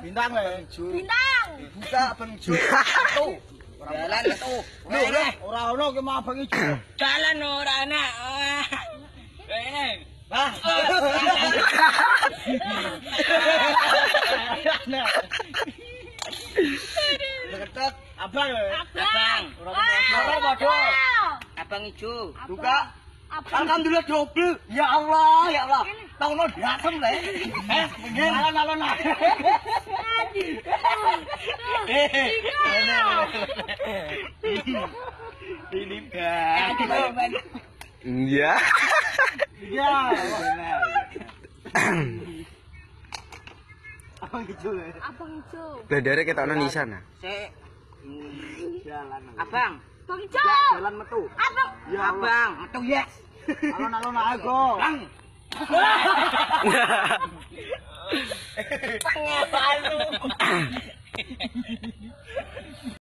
Bintang le. Bintang. Buka abang ijo. Tuh. Jalan tuh. Ora ono ki mau abang ijo. Jalan ora ana. Bah. Deketek abang le. Abang. Ora bodoh. Abang ijo. Buka. Alhamdulillah double. Ya Allah, ya Allah. Tauno diasem le. Alon-alon. Ini dah. Iya. Ya. Abang ijo le. Abang ijo. Lah dari kita ono nisan. Sik. Jalan. Abang. Bang ijo. Jalan metu. Abang. Ya Abang, metu yes. Alon-alon ae go. Bang. Pengen palu.